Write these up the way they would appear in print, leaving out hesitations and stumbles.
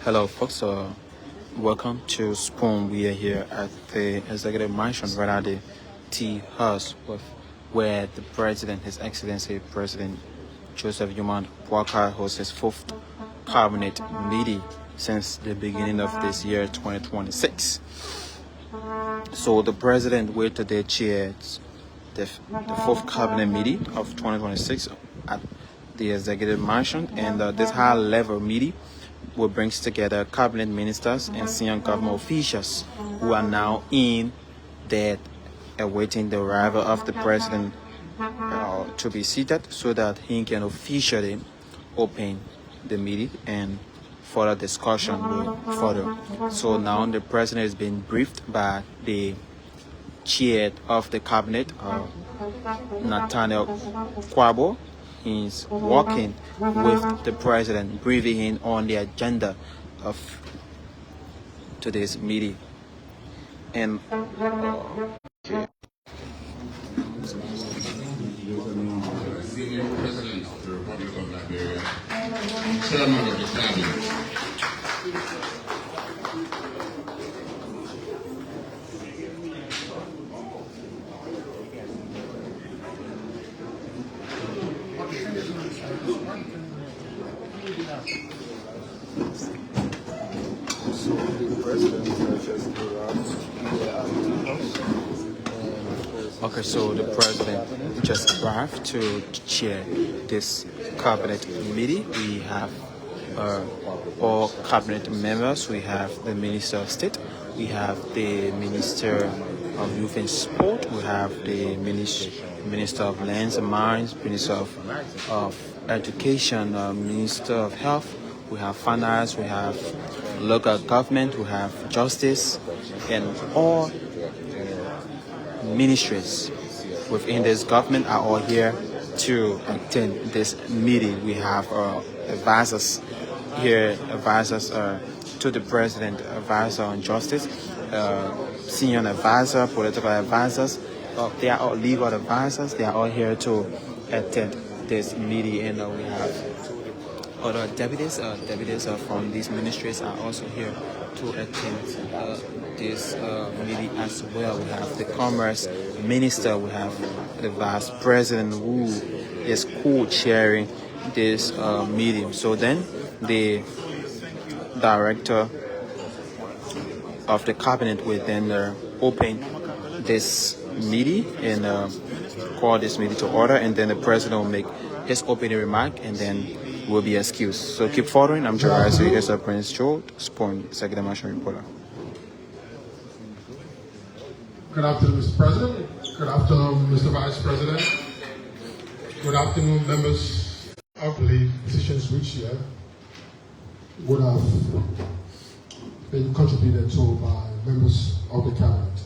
Hello, folks. Welcome to Spoon. We are here at the Executive Mansion, rather the Tea House, where the President, His Excellency President Joseph Boakai hosts his fourth cabinet meeting since the beginning of this year, 2026. So the President will today chair the fourth cabinet meeting of 2026 at the Executive Mansion, and this high-level meeting will bring together cabinet ministers and senior government officials who are now in there awaiting the arrival of the President to be seated so that he can officially open the meeting and further discussion will further. So now the President is being briefed by the chair of the cabinet, Nathaniel Kwabo. He's working with the President, briefing him on the agenda of today's meeting. And Senior President of the Republic of Liberia, Chairman of the Cabinet. so the President just Okay, so the President just arrived to chair this cabinet meeting. We have all cabinet members. We have the Minister of State. We have the Minister of Youth and Sport. We have the Minister of Lands and Mines, Minister of Education, Minister of Health. We have Finance. We have local government. We have Justice, and all ministries within this government are all here to attend this meeting. We have advisors here, advisors to the President, advisor on justice, senior advisor, political advisors. They are all legal advisors. They are all here to attend this meeting, and we have other deputies. Deputies from these ministries are also here to attend this meeting as well. We have the Commerce Minister, we have the Vice President who is co-chairing this meeting. So then the Director of the Cabinet will then open this meeting and call this meeting to order, and then the President will make his opening remark and then will be excused. So keep following. I'm Gerard, so here's Prince Joe, Spawn, Executive Mansion reporter. Good afternoon, Mr. President. Good afternoon, Mr. Vice President. Good afternoon, members of the decisions which here would have been contributed to by members of the Cabinet.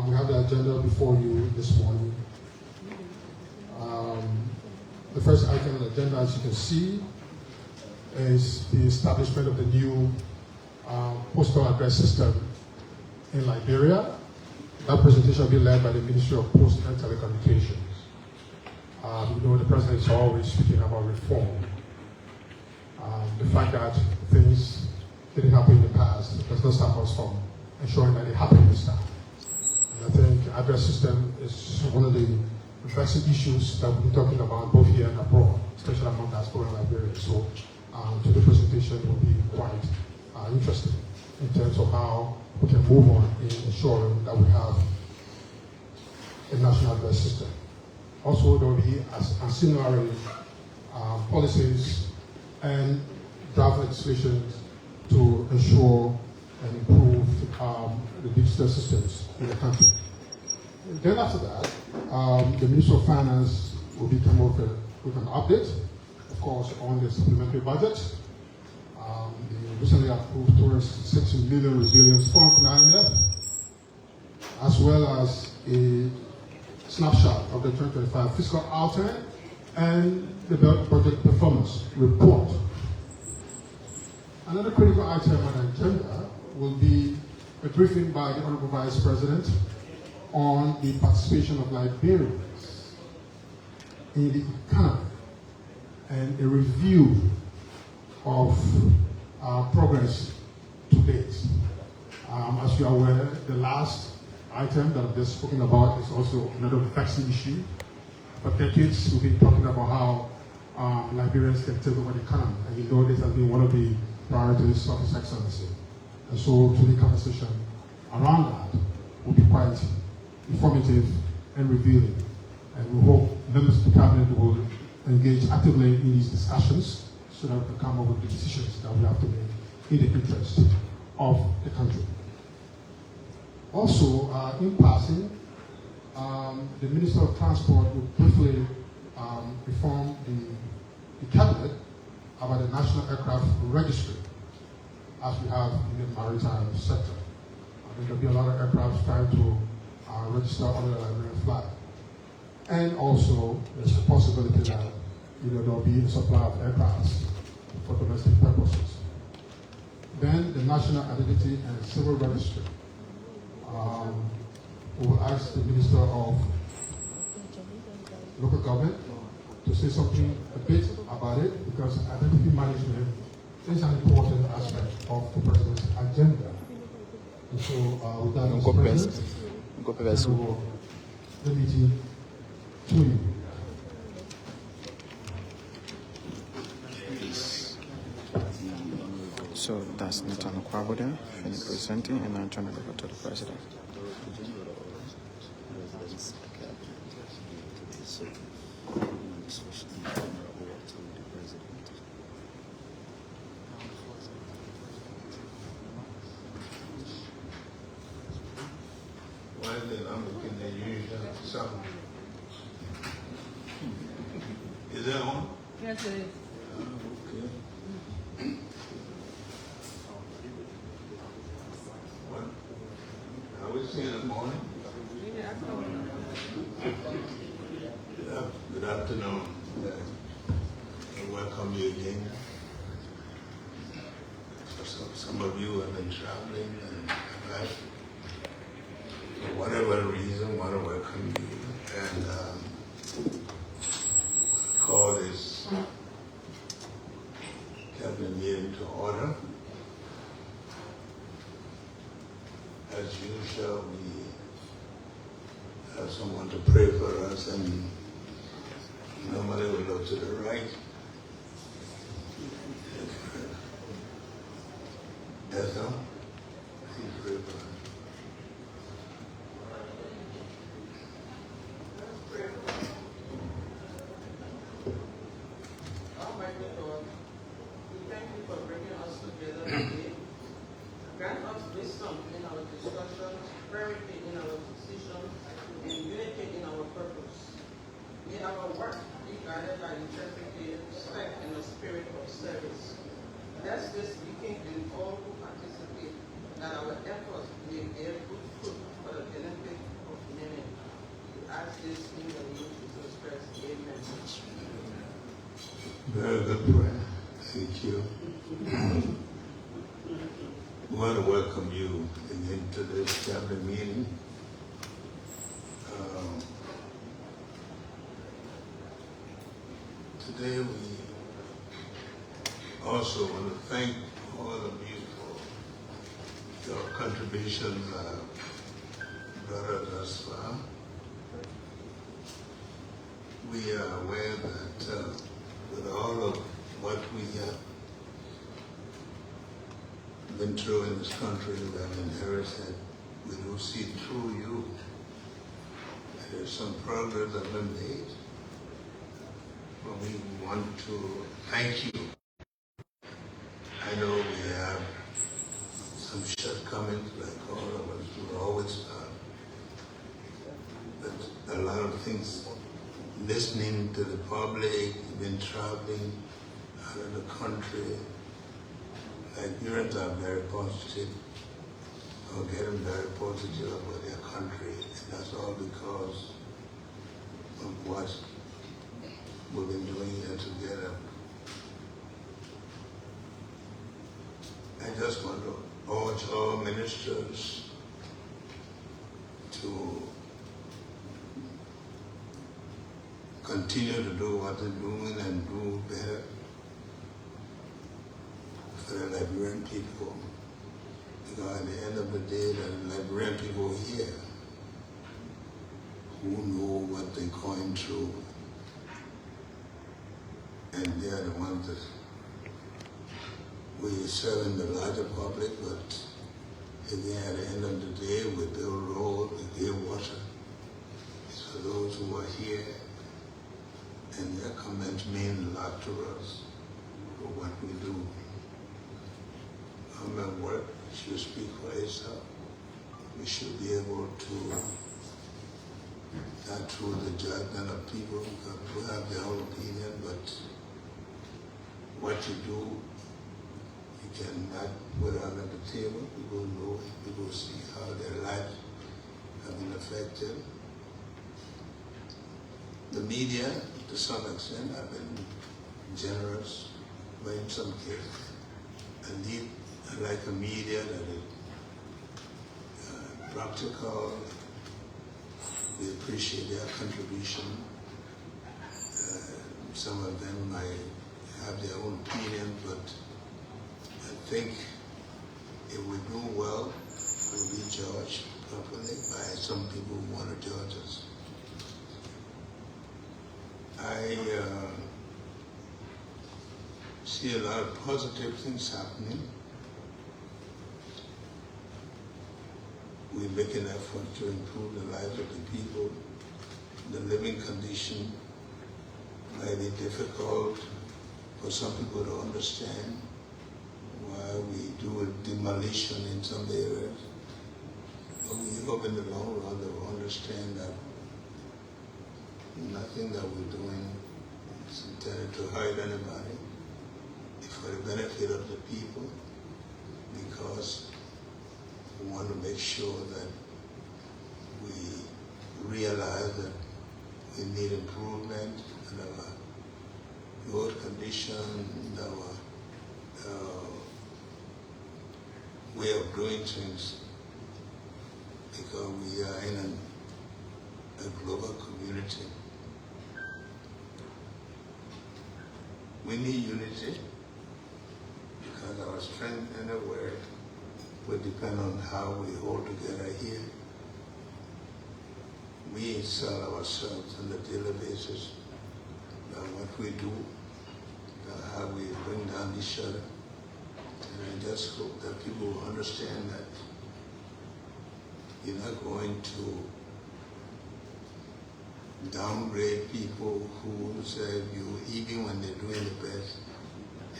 We have the agenda before you this morning. The first item on the agenda, as you can see, is the establishment of the new postal address system in Liberia. That presentation will be led by the Ministry of Post and Telecommunications. You know, the President is always speaking about reform. The fact that things didn't happen in the past does not stop us from ensuring that they happen this time. And I think address system is one of the pressing issues that we'll be talking about both here and abroad, especially among diaspora in Liberia. So the presentation will be quite interesting in terms of how we can move on in ensuring that we have a national address system. Also, there will be ancillary policies and draft legislation to ensure and improve the digital systems in the country. Then after that, the Minister of Finance will be coming up with an update, of course, on the supplementary budget. The recently approved towards 6 million resilience fund from IMF, as well as a snapshot of the 2025 fiscal outturn and the budget performance report. Another critical item on the agenda will be a briefing by the Honorable Vice President on the participation of Liberians in the economy and a review of progress to date. As you are aware, the last item that I've just spoken about is also another vexing issue. For decades, we've been talking about how Liberians can take over the economy, and you know this has been one of the priorities of His Excellency. And so, today's conversation around that will be quite informative and revealing. And we hope members of the Cabinet will engage actively in these discussions so that we can come up with the decisions that we have to make in the interest of the country. Also, in passing, the Minister of Transport will briefly inform the Cabinet about the National Aircraft Registry, as we have in the maritime sector. There'll be a lot of aircraft trying to register under the Liberian flag. And also, there's a possibility that there'll be a supply of aircraft for domestic purposes. Then the National Identity and Civil Registry. We will ask the Minister of Local Government to say something a bit about it, because identity management is an important aspect of the President's agenda. And so, with that, Mr. President, the meeting to you. So that's Nathan Kwaboda, finished presenting, and I'm turning it over to the President. Well, then I'm looking at you, something. Is that on? Yes, it is. Okay. What? I was seeing in the morning. Good afternoon. I welcome you again. Some of you have been traveling and have, for whatever reason, want to welcome you and call this cabinet meeting to order. As usual, we have someone to pray for us, and normally we look to the right. Yes, no? Please pray for us. Almighty God, we thank you for bringing us together today. Grant us wisdom in our discussions, clarity in our decisions, and unity in our purpose. May our work be guided by integrity, respect, and a spirit of service. Bless this meeting and all who participate, that our efforts may bear good fruit for the benefit of many. We ask this in the name of Jesus Christ. Amen. Very good prayer. Thank you. We want to welcome you into this cabinet meeting. Today we also want to thank all of you for your contributions brought us thus far. We are aware that with all of what we have been through in this country, we have inherited, we do see through you. There's some progress that have been made, but we want to thank you. I know we have some shortcomings, like all of us, we always have, but a lot of things, listening to the public, been traveling out of the country. Liberians are very positive, or getting very positive about their country, and that's all because of what we've been doing here together. I just want to urge all ministers to continue to do what they're doing and do better. for the Liberian people. Because at the end of the day, the Liberian people here who know what they're going through, and they're the ones that we serve in the larger public, but again, at the end of the day, we build roads, we give water. It's for those who are here, and their comments mean a lot to us for what we do. Government work should speak for itself. We should be able to, not through the judgment of people, because people have their own opinion, but what you do, you cannot put it on the table. People know, people see how their lives have been affected. The media, to some extent, have been generous, but in some cases, I like a media that is practical. We appreciate their contribution. Some of them might have their own opinion, but I think if we do well, we'll be judged properly by some people who want to judge us. I see a lot of positive things happening. We make an effort to improve the lives of the people. The living condition might be difficult for some people to understand why we do a demolition in some areas. But we hope in the long run they will understand that nothing that we're doing is intended to hurt anybody. It's for the benefit of the people, because we want to make sure that we realize that we need improvement in our road condition, in our way of doing things, because we are in a global community. We need unity, because our strength anywhere will depend on how we hold together here. We sell ourselves on a daily basis by what we do, how we bring down each other. And I just hope that people will understand that you're not going to downgrade people who serve you even when they're doing the best,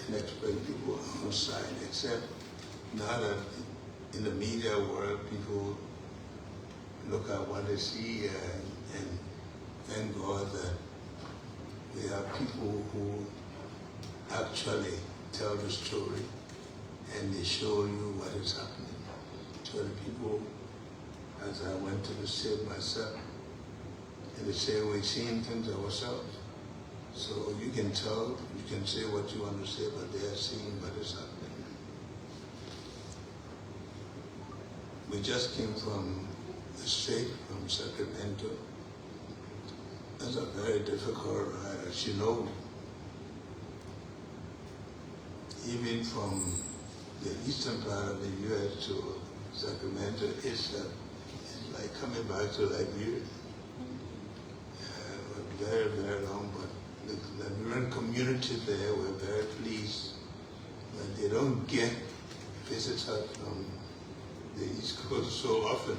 and expect people outside, except now that in the media world people look at what they see, and thank God that we have people who actually tell the story and they show you what is happening. So the people, as I went to the state myself, and they say we're seeing things ourselves. So you can tell, you can say what you want to say, but they are seeing what is happening. We just came from the state, from Sacramento. It's a very difficult ride, as you know. Even from the eastern part of the U.S. to Sacramento, it's like coming back to Liberia. Very, very long, but the Liberian community there were very pleased that they don't get visitors from the East Coast so often.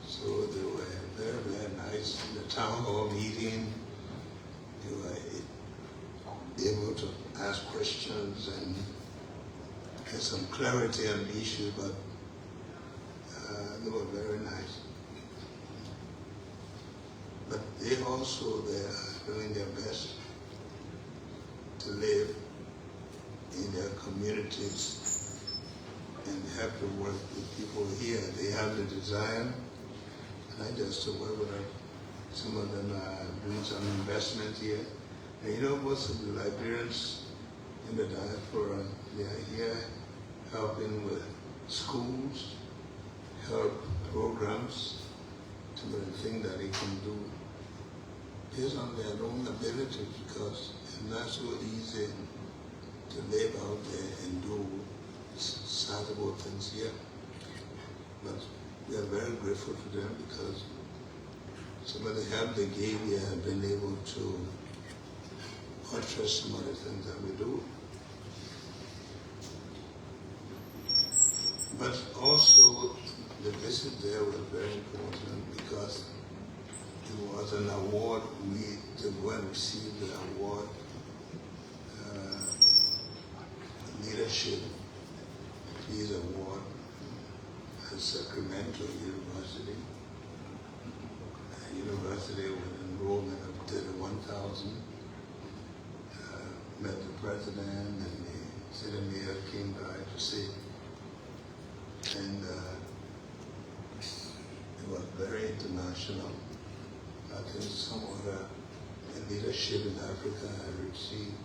So they were very, very nice. In the town hall meeting, they were able to ask questions and get some clarity on the issue, but they were very nice. But they also, they are doing their best to live in their communities and have to work with people here. They have the desire, and I just to work with them. Some of them are doing some investment here. And you know, most of the Liberians in the diaspora, they are here helping with schools, help programs, some of the things that they can do based on their own ability, because it's not so easy to live out there and do sizable things here. But we are very grateful to them because some of the help they gave, we have been able to buttress some of the things that we do. But also, the visit there was very important because it was an award. We to go and receive the award, Leadership Peace Award at Sacramento University. A university with enrollment of 31,000. Met the president and the city mayor came by to see. And it was very international. I think some other leadership in Africa had received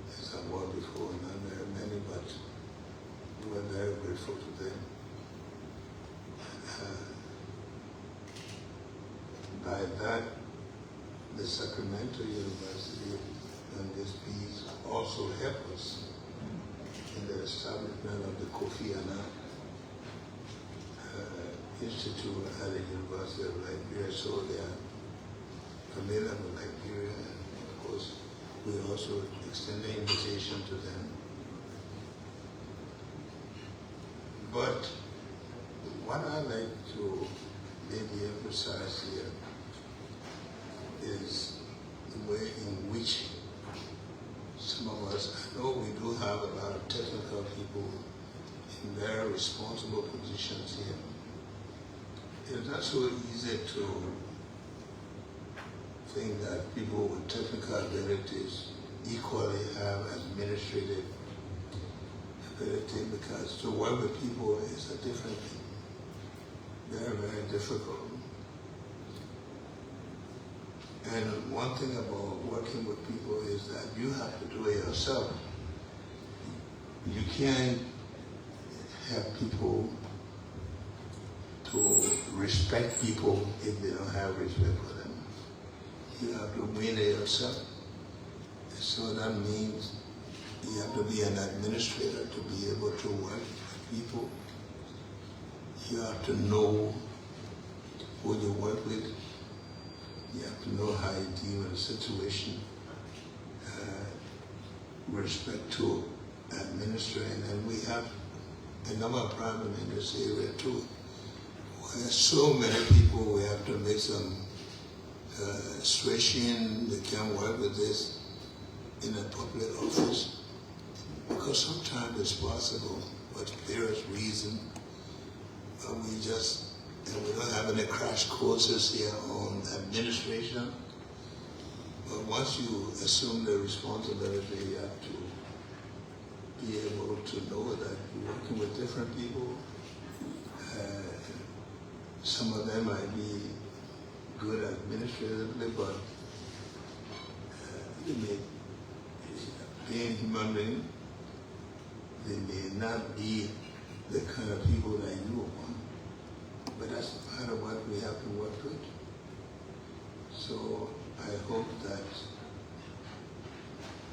this award before, not very many, but we were very grateful to them. By that, the Sacramento University and this piece also helped us in the establishment of the Kofi Annan Institute at the University of Liberia, so they are familiar with Liberia, and of course we also extend the invitation to them. But what I like to maybe emphasize here is the way in which some of us, I know we do have a lot of technical people in very responsible positions here. It's not so easy to think that people with technical abilities equally have administrative ability, because to work with people is a different thing. Very, very difficult. And one thing about working with people is that you have to do it yourself. You can't have people to respect people if they don't have respect for them. You have to win it yourself. So that means you have to be an administrator to be able to work with people. You have to know who you work with. You have to know how you deal with a situation with respect to administering. And we have a number of problems in this area too. Where so many people, we have to make some switching. They can't work with this in a public office because sometimes it's possible, but various reasons. But we don't have any crash courses here on administration. But once you assume the responsibility, you have to be able to know that you're working with different people. Some of them might be good administratively, but they may, being human beings, they may not be the kind of people that you want. But that's part of what we have to work with. So I hope that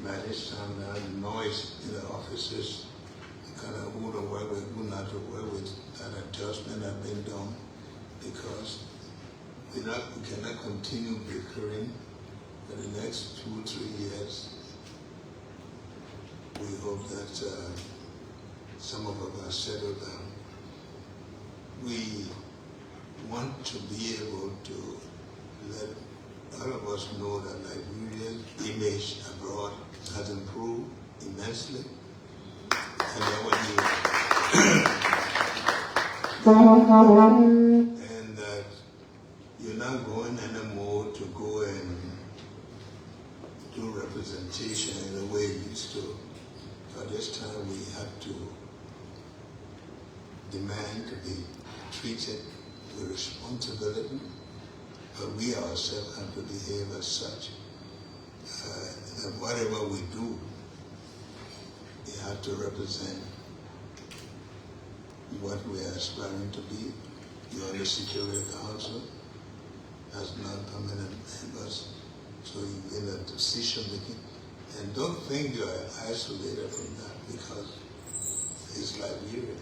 by this time now the noise in the offices, kind of who to work with, who not to work with, that adjustment has been done, because we cannot continue bickering for the next 2-3 years. We hope that some of us are settled down. We want to be able to let all of us know that Liberia's image abroad has improved immensely. And and that you're not going anymore to go and do representation in the way you used to. For this time we have to demand to be treated with responsibility, but we ourselves have to behave as such. That whatever we do, we have to represent what we are aspiring to be. You're on the Security Council as non-permanent members, so you're in a decision-making And don't think you are isolated from that, because it's Liberia,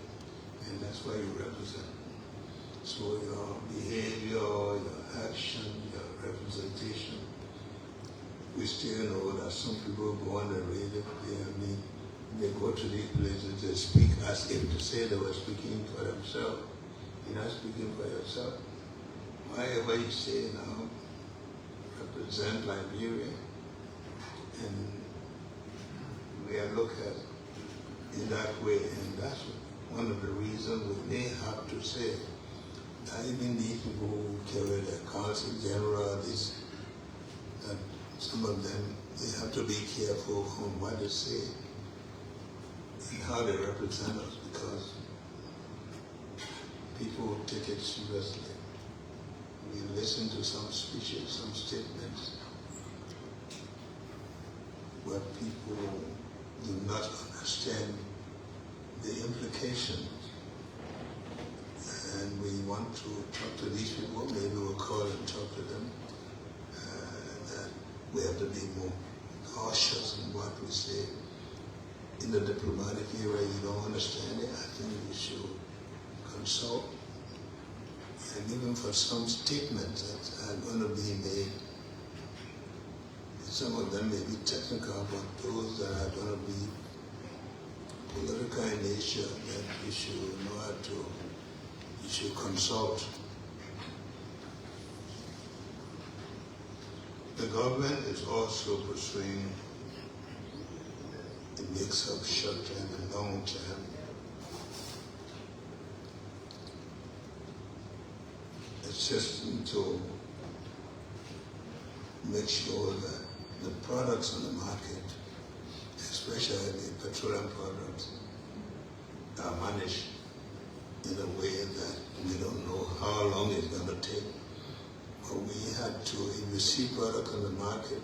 and that's why you represent. So your behavior, your action, your representation, we still know that some people go on the radio, they go to these places, they speak as if to say they were speaking for themselves. You're not speaking for yourself. Whatever you say now, represent Liberia, and we are looked at in that way, and that's one of the reasons we may have to say that even these people who carry the council general, that some of them, they have to be careful on what they say and how they represent us, because people take it seriously. We listen to some speeches, some statements, where people do not understand the implications. And we want to talk to these people. Maybe we'll call and talk to them. That we have to be more cautious in what we say. In the diplomatic era, you don't understand it, I think you should consult. And even for some statements that are going to be made, some of them may be technical, but those that are going to be political in nature, that you should know how to, you should consult. The government is also pursuing a mix of short-term and long-term. It's just to make sure that the products on the market, especially the petroleum products, are managed in a way that we don't know how long it's going to take. But we had to, if we see product on the market,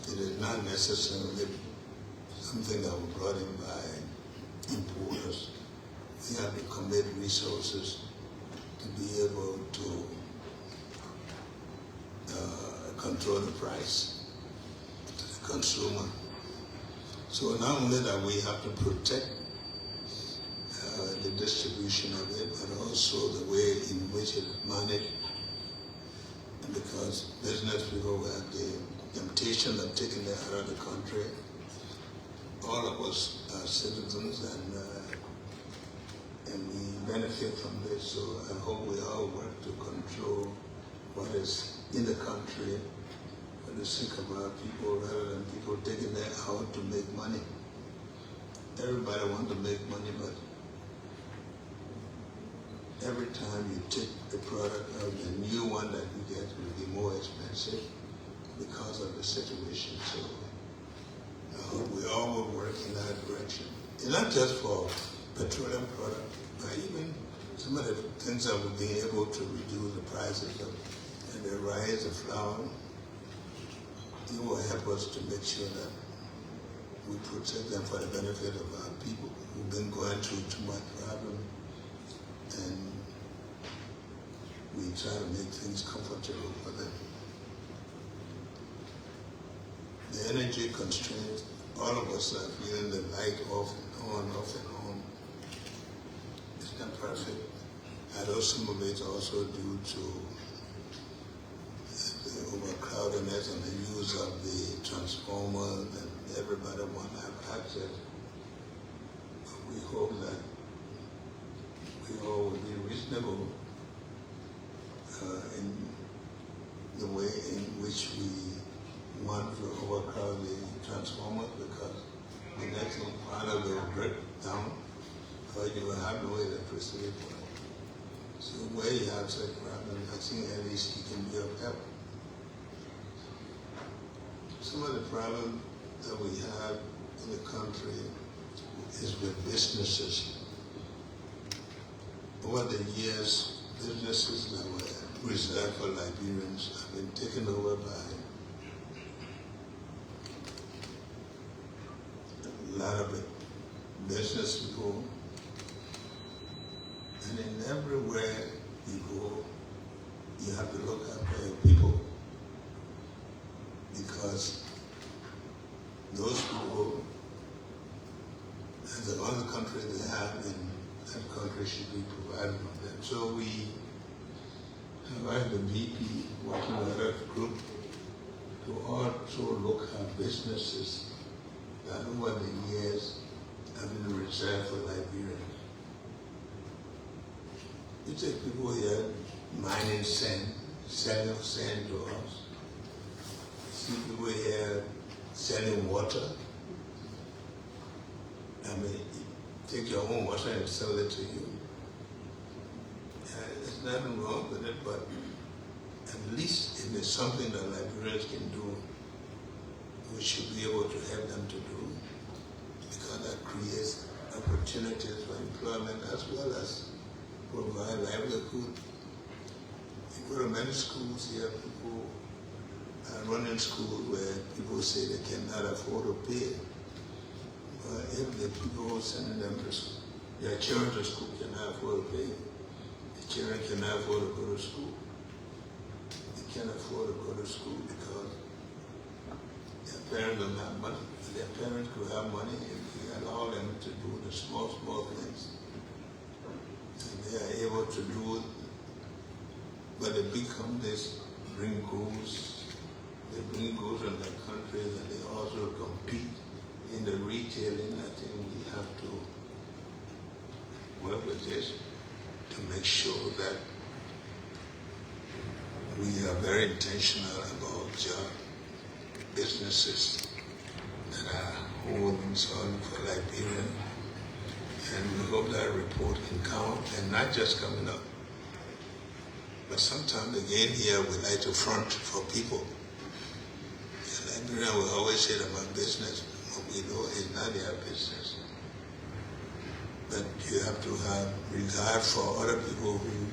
it is not necessarily something that was brought in by importers. We have to commit resources to be able to control the price to the consumer. So not only that we have to protect the distribution of it, but also the way in which it's managed. And because business people have the temptation of taking it out of the country, all of us are citizens, and we benefit from this. So I hope we all work to control what is in the country for the sake of our people, rather than people taking it out to make money. Everybody wants to make money, but every time you take the product out, the new one that you get will be more expensive because of the situation. So we all will work in that direction. It's not just for petroleum products, but even some of the things that we've been able to reduce the prices of, and the rise of flour, it will help us to make sure that we protect them for the benefit of our people who've been going through too much problem, and we try to make things comfortable for them. The energy constraints, all of us are feeling the light off and on, off and on. It's not perfect. I know some of it's also due to the overcrowdedness and the use of the transformer, and everybody want to have access. But we hope that we all will be reasonable in the way in which we want to overcrowd the transformers, because the next one part will break down, or you will have no electricity for it. So where you have such problems, I think at least you can be of help. Some of the problems that we have in the country is with businesses. Over the years, businesses that were reserved for Liberians have been taken over by a lot of business people. And in everywhere you go, you have to look after your people, because should be provided for them. So we have the VP working with a group to also look at businesses that over the years have been reserved for Liberians. You take people here mining sand, selling sand to us. You see people here selling water. I mean, take your own water and sell it to you. There's nothing wrong with it, but at least if there's something that Liberians can do, we should be able to help them to do, because that creates opportunities for employment as well as provide livelihood. You go to many schools here, people are running schools where people say they cannot afford to pay. But if the people sending them to school, their children to school cannot afford to pay, the children cannot afford to go to school. They can't afford to go to school because their parents don't have money. Their parents could have money if we allow them to do the small things. And they are able to do it, but the big companies bring goods. They bring goods in their countries, and they also compete in the retailing. I think we have to work with this to make sure that we are very intentional about businesses that are holding on for Liberia. And we hope that report can count, and not just coming up, but sometimes again here we like to front for people. In Liberia we always say about business, what we know is not their business. But you have to have regard for other people who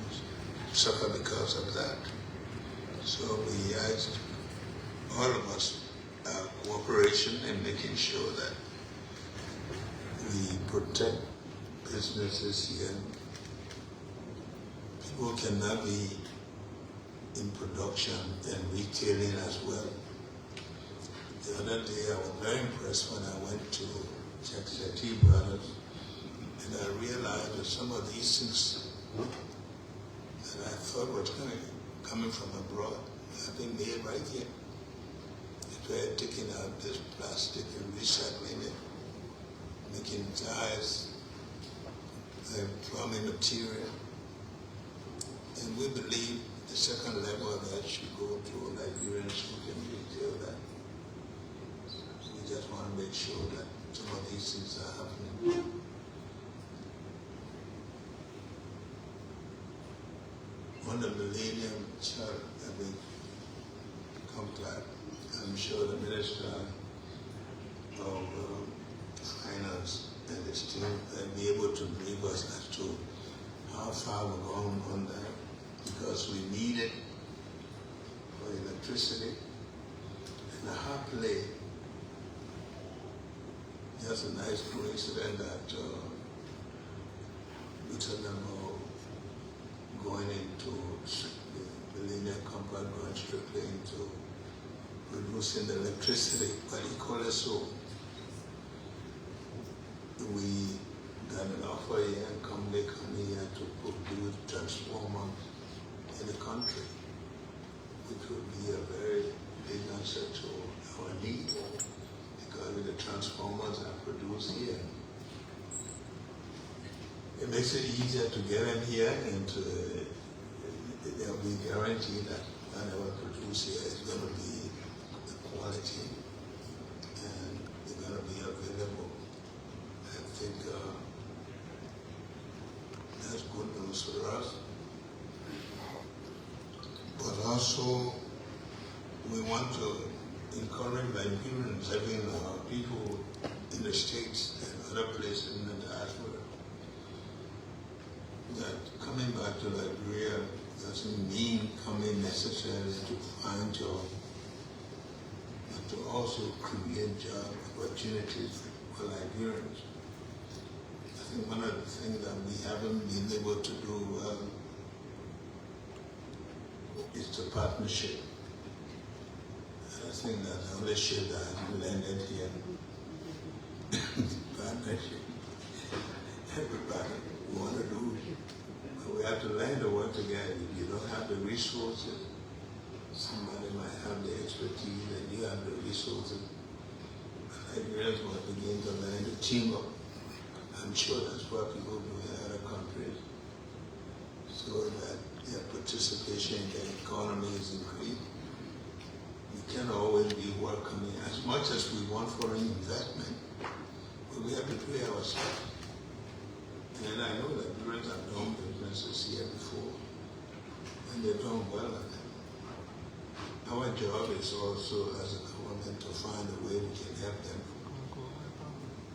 suffer because of that. So we ask all of us cooperation in making sure that we protect businesses here. People cannot be in production and retailing as well. The other day I was very impressed when I went to check the Tea Brothers, and I realized that some of these things that I thought were coming from abroad have been made right here. They're taking out this plastic and recycling it, making ties, plumbing material. And we believe the second level of that should go to Liberians who can retail that. We just want to make sure that some of these things are happening. On the Millennium Child Compact, I'm sure the Minister of Finance and his team will be able to brief us as to how far we're going on that, because we need it for electricity. And happily, just a nice coincidence that we told them going into the Millennium Compact, going strictly into producing the electricity, but equally so, we got an offer here and company coming here to produce transformers in the country, which would be a very big answer to our need, because the transformers are produced here. It makes it easier to get them here, and they'll be guaranteed that whatever produced here is going to be the quality, and they're going to be available. I think that's good news for us. But also, we want to encourage Liberians, having people in the States and other places in the diaspora, that coming back to Liberia doesn't mean coming necessarily to find jobs, but to also create job opportunities for Liberians. I think one of the things that we haven't been able to do well is the partnership. And I think that the only ship that has landed here, partnership, everybody. we want to do. But we have to learn to work together. If you don't have the resources, somebody might have the expertise and you have the resources. Nigerians will begin to learn to team up. I'm sure that's what people do in other countries, so that their participation in the economy is increased. We can't always be welcoming as much as we want foreign investment, but we have to do it ourselves. And I know that Nigerians have done businesses here before, and they've done well at it. Our job is also, as a government, to find a way we can help them.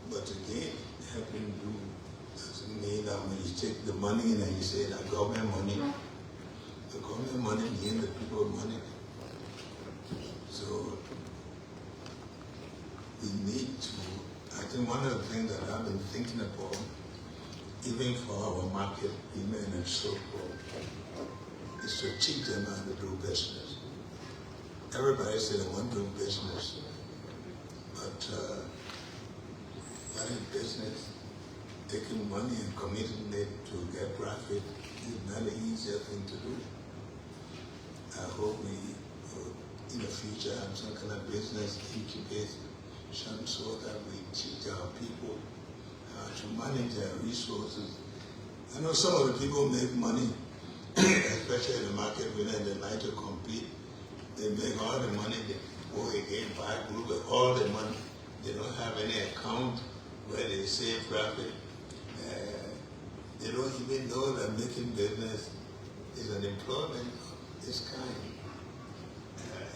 But again, helping do doesn't mean that when you take the money and you say that government money means the people's money. So we need to, I think one of the things that I've been thinking about, even for our market women and so forth, is to teach them how to do business. Everybody says they want to do business, but running business, taking money and committing it to get profit is not an easier thing to do. I hope we, in the future, have some kind of business incubation so that we teach our people how to manage their resources. I know some of the people make money, especially in the market when they like to compete. They make all the money, they go again, buy a group with all the money. They don't have any account where they save profit. They don't even know that making business is an employment of this kind.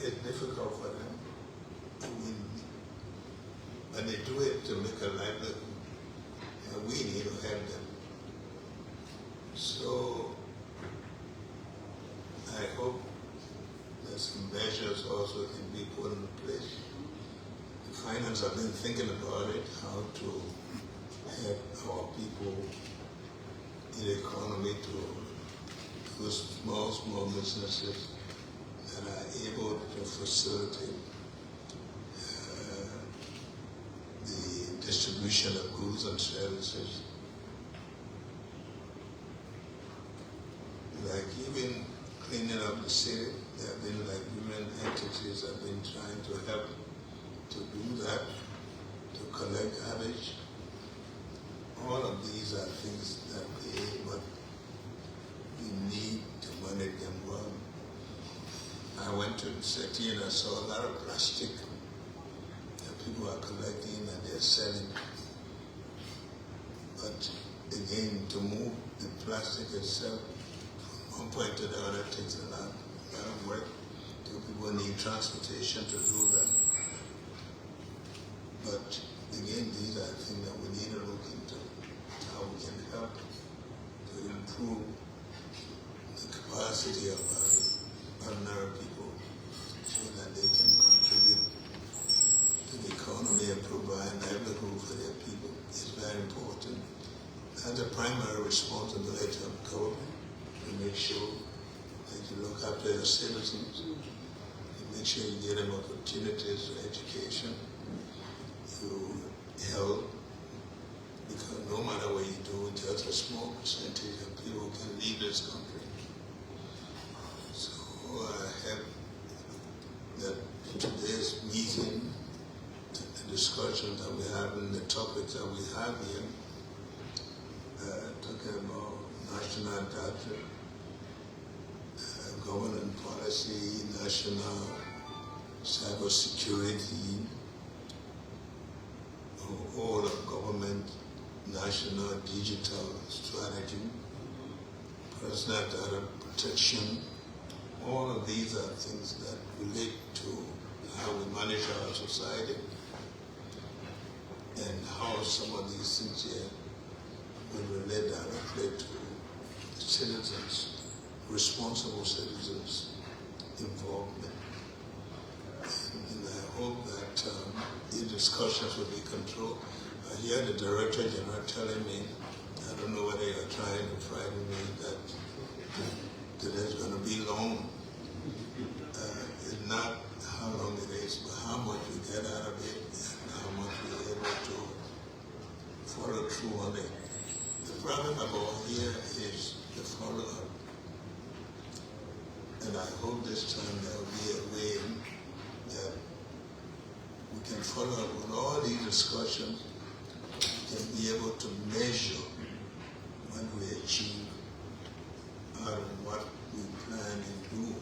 It's difficult for them. I mean, but they do it to make a livelihood, and we need to help them. So I hope that some measures also can be put in place. The finance have been thinking about it, how to help our people in the economy to do small businesses that are able to facilitate the distribution of goods and services. Like even cleaning up the city, there have been like human entities that have been trying to help to do that, to collect garbage. All of these are things that but we need to manage them well. I went to the city and I saw a lot of plastic that people are collecting and they're selling. But again, to move the plastic itself from one point to the other takes a lot of work. People need transportation to do that. But again, these are things that we need to look into, how we can help to improve the capacity of ordinary people so that they can contribute to the economy and provide livelihood for their people. It's very important. That's a primary responsibility of government, to make sure that you look after your citizens, you make sure you give them opportunities for education, you help, because no matter what you do, just a small percentage of people can leave this country. So I hope that today's meeting, the discussions that we have and the topics that we have here, talking about national data, government policy, national cybersecurity, all of government, national digital strategy, personal data protection, all of these are things that relate to how we manage our society and how some of these things here will relate directly to citizens, responsible citizens' involvement. And I hope that these discussions will be controlled. I hear the Director General telling me, I don't know whether you're trying to frighten me, that today's going to be long. It's not how long it is, but how much we get out of it and how much we're able to follow through on it. The problem about here is the follow-up. And I hope this time there will be a way that we can follow up with all these discussions and be able to measure what we achieve out of what we plan to do.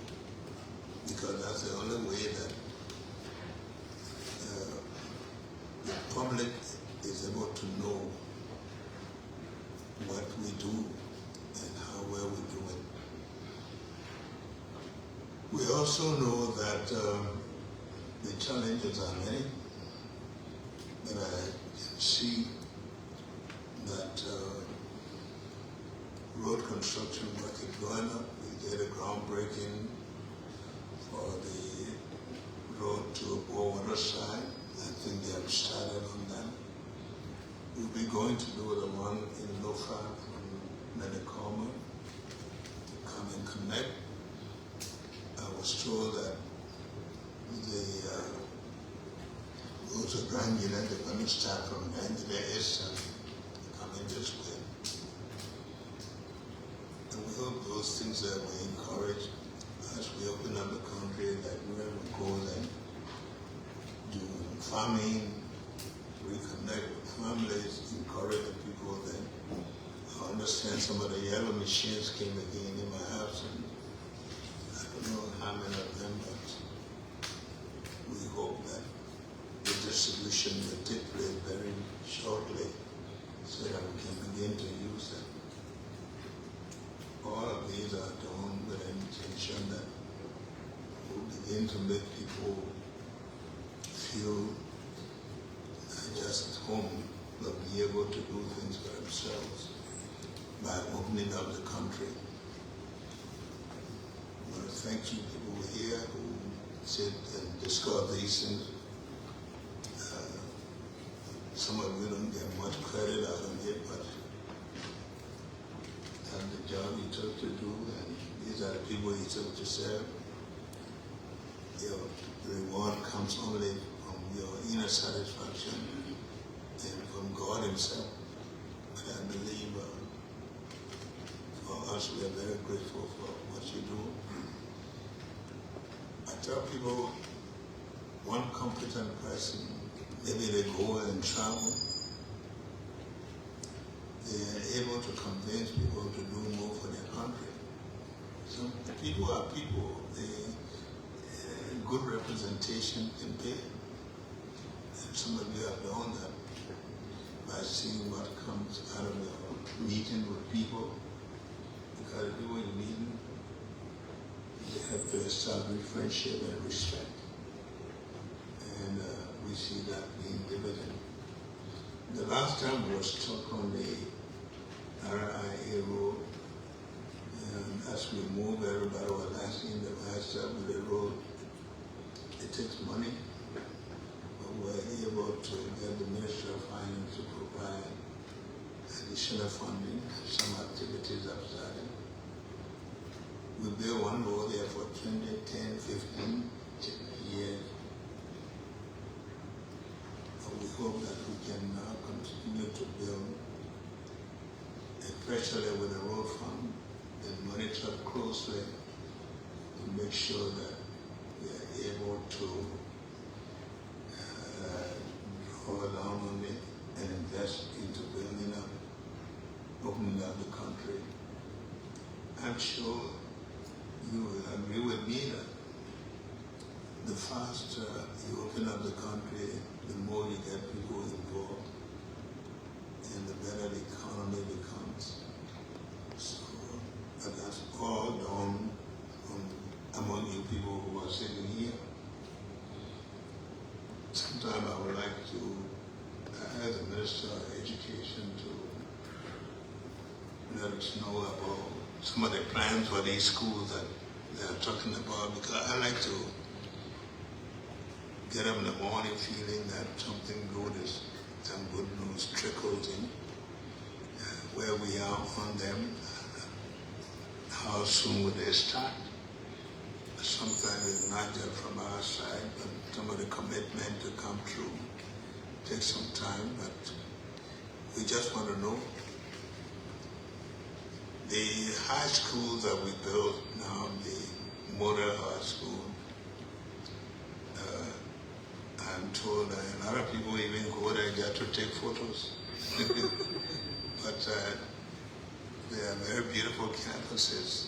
Because that's the only way that the public is able to know what we do and how well we do it. We also know that the challenges are many, but I can see that road construction work is going up. We did a groundbreaking for the road to Boakai side. I think they have started on that. We'll be going to do the one in Lofa from Menacoma to come and connect. I was told that the roads of Granula, they're going to start from Granula East and coming this way. And we hope those things that we encourage as we open up the country, that we will go and do farming, reconnect with families, encourage the people. Then I understand some of the yellow machines came again in my house, and I don't know how many of them, but we hope that the distribution will take place very shortly so that we can begin to use them. All of these are done with an intention that will begin to make people feel not just at home, but be able to do things for themselves by opening up the country. I want to thank you people here who sit and discuss these things. Some of you don't get much credit out of it, but that's the job you took to do, and these are the people you took to serve. Your reward comes only from your inner satisfaction and from God Himself. But I believe for us, we are very grateful for what you do. I tell people, one competent person, maybe they go and travel, they are able to convince people to do more for their country. Some people are people, good representation can pay. And some of you have done that by seeing what comes out of your meeting with people. Because the people you meet, they have to establish friendship and respect. And we see that being dividend. The last time we was stuck on the RIA road, and as we move, everybody was asking the master of the road. It takes money, but we're able to get the Ministry of Finance to provide additional funding. Some activities have started. We built one road there for 10, 15 years. And we hope that we can now continue to build, especially with the road fund, and monitor closely to make sure that we are able to draw down on it and invest into building up, opening up the country. I'm sure you will agree with me that the faster you open up the country, the more you get people involved, and the better the economy becomes. So that's all done among you people who are sitting here. Sometime I would like to, as a Minister of Education, to let us know about some of the plans for these schools that they are talking about, because I like to get up in the morning feeling that something good is, some good news trickles in, where we are on them, how soon would they start. Sometimes it's not just from our side, but some of the commitment to come through takes some time, but we just want to know The high schools that we built now, the model high school, I'm told that a lot of people even go there just to take photos. But they are very beautiful campuses.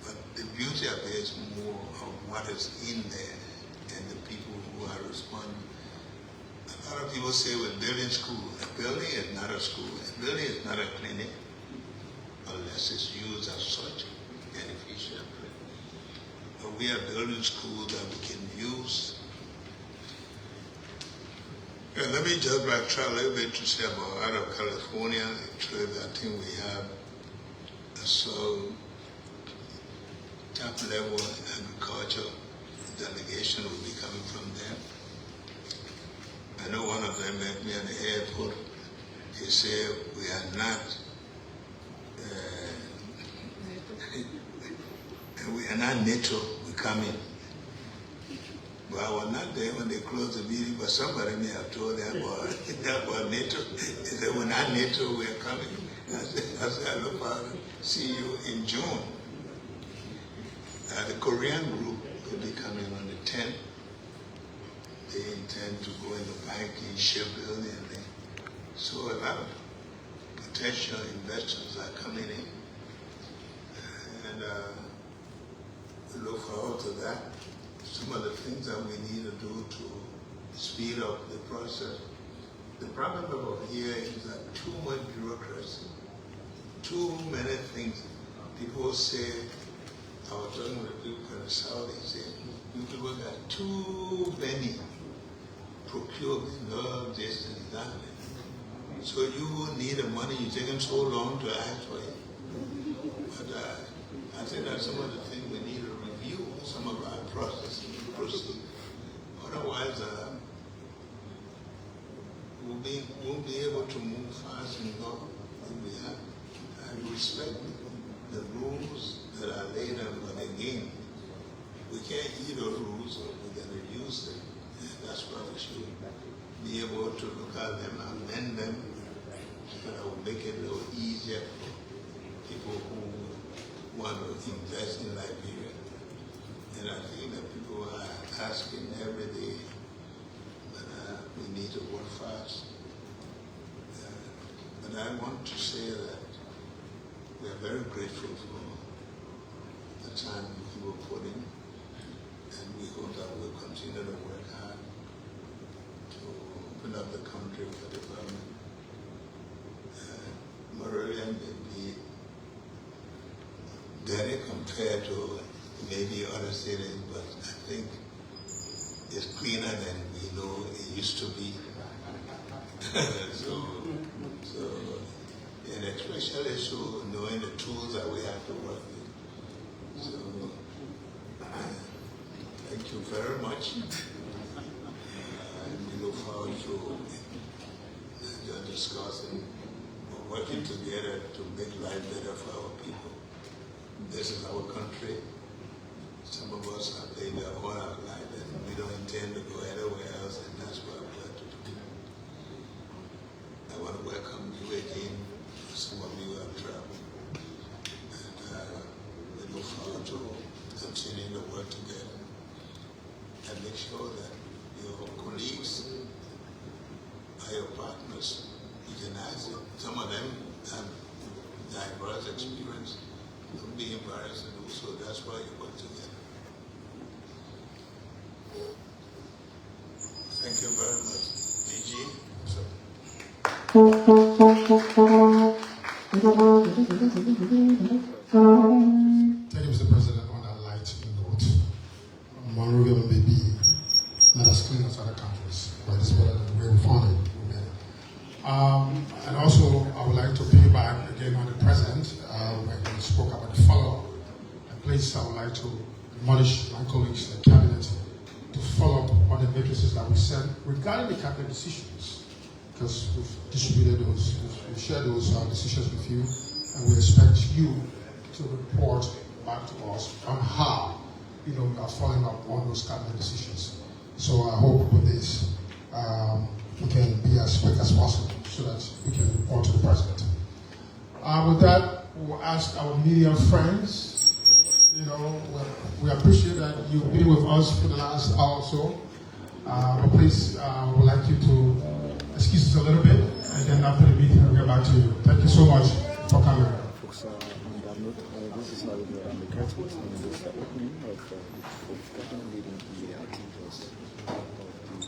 But the beauty of it is more of what is in there and the people who are responding. A lot of people say we're building school. A building is not a school. A building is not a clinic unless it's used as such and efficiently. But we are building schools that we can use. And let me just backtrack a little bit to say about out of California, a trip I think we have some top level agriculture delegation will be coming from there. I know one of them met me at the airport. He said, we are not NATO, we're coming. But I was not there when they closed the meeting, but somebody may have told them about NATO. They said, we're not NATO, we're coming. I said, I look forward to see you in June. The Korean group will be coming on the 10th. They intend to go into banking, shipbuilding, so a lot of potential investors are coming in. And we look forward to that. Some of the things that we need to do to speed up the process. The problem over here is that too much bureaucracy, too many things. People say, I was talking with people in the South, they say, you people got too many procurement, all this and that. So you need the money, you take them so long to ask for it. But I think that's some of the things we need to review, some of our processes. Otherwise, we won't be able to move fast enough. I respect the rules that are laid down, but again, we can't eat those rules, so we're going to use them. And that's why we should be able to look at them, amend them, so that will make it a little easier for people who want to invest in Liberia. And I think that people are asking every day, but we need to work fast. But I want to say that we are very grateful for the time we were put in, and we hope that we'll continue to work hard to open up the country for development. Moravian may be very compared to maybe other cities, but I think it's cleaner than we know it used to be. so, and especially so knowing the tools that we have to work with. So, thank you very much. And we look forward to discussing, working together to make life better for our people. This is our country. Some of us have lived all our life and we don't intend to go anywhere else, and that's what we have to do. I want to welcome you again. Some of you have traveled. And we look forward to continuing to work together and make sure that your colleagues are your partners. Recognize it. Some of them have diverse experience. Don't be embarrassed, and also that's why you work together. Thank you very much. DG. Thank you, Mr. President. On that light note, Monrovia may be not as clean as other countries, but it's better than where we found it. And also, I would like to piggyback again on the President when he spoke about the follow-up. And please, I would like to admonish my colleagues in the Cabinet to follow up on the matrices that we sent regarding the cabinet decisions, because we've distributed those, we've shared those decisions with you, and we expect you to report back to us on how we are following up on those cabinet decisions. So I hope with this we can be as quick as possible so that we can report to the President. With that, we'll ask our media friends, we appreciate that you've been with us for the last hour or so. But please, I would like you to excuse us a little bit, and then after the meeting, we'll get back to you. Thank you so much for coming. Folks, on that note, this is how the curtain and this is the opening of the forthcoming meeting in the activities of the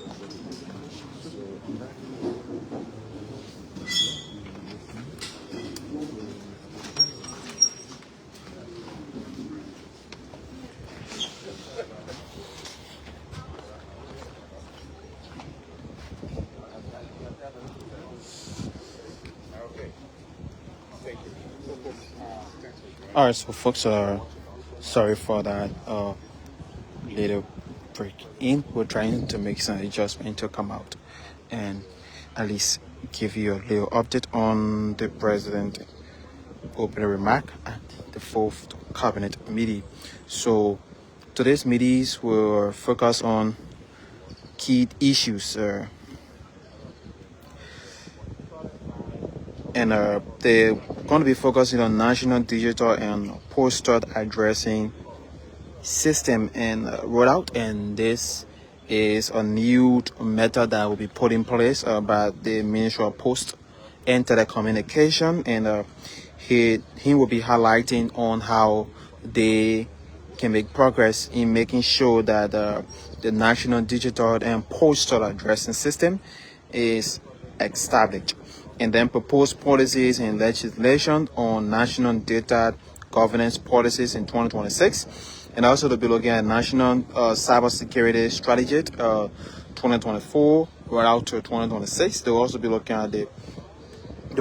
So, on that Alright, so folks, sorry for that little break in. We're trying to make some adjustment to come out and at least give you a little update on the president opening remark at the fourth cabinet meeting. So today's meetings will focus on key issues and they're going to be focusing on national digital and postal addressing system and rollout, and this is a new method that will be put in place by the Ministry of Post and Telecommunication, and he will be highlighting on how they can make progress in making sure that the national digital and postal addressing system is established, and then propose policies and legislation on national data governance policies in 2026, and also to be looking at national cybersecurity strategy 2024 right out to 2026. They'll also be looking at the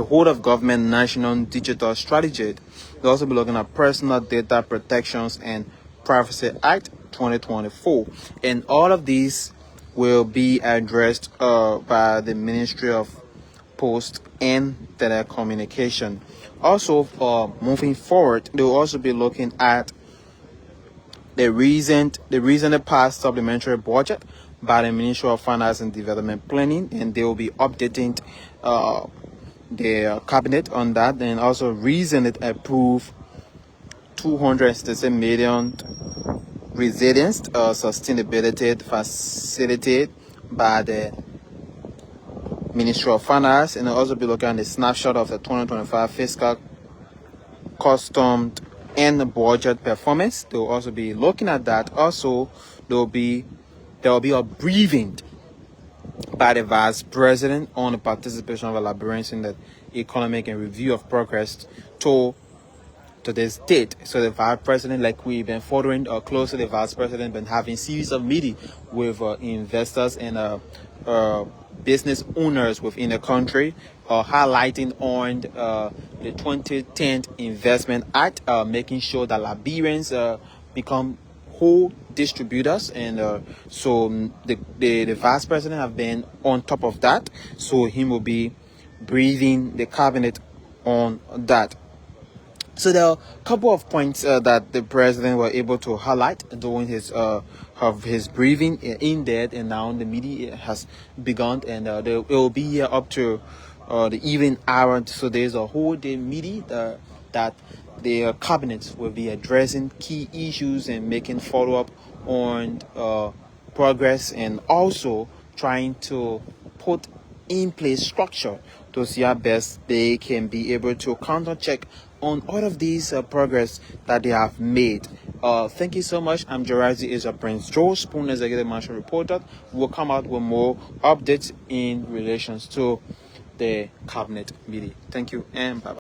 whole of government national digital strategy. They'll also be looking at personal data protections and Privacy Act 2024, and all of these will be addressed by the Ministry of Post and Telecommunication. Also, moving forward, they will also be looking at the recently passed supplementary budget by the Ministry of Finance and Development Planning, and they will be updating the cabinet on that, and also recently approved 267 million resilience sustainability facilitated by the Ministry of Finance, and also be looking at the snapshot of the 2025 fiscal custom and budget performance. They will also be looking at that. Also, there will be a briefing by the Vice President on the participation of Liberians in the economic and review of progress to this date. So the Vice President, like we've been following closely, the Vice President been having series of meetings with investors and business owners within the country, highlighting on the 2010 Investment Act, making sure that Liberians become whole distributors, and so the Vice President have been on top of that. So he will be briefing the cabinet on that. So there are a couple of points that the president were able to highlight during his briefing in that, and now the meeting has begun, and it will be here up to the evening hour. So there's a whole day meeting that the cabinet will be addressing key issues and making follow-up on progress, and also trying to put in place structure to see how best they can be able to counter-check on all of these progress that they have made. Thank you so much. I'm Jerazi Israel Prince Joe, Spoon Executive Marshal Reporter. We'll come out with more updates in relations to the cabinet meeting. Thank you and bye-bye.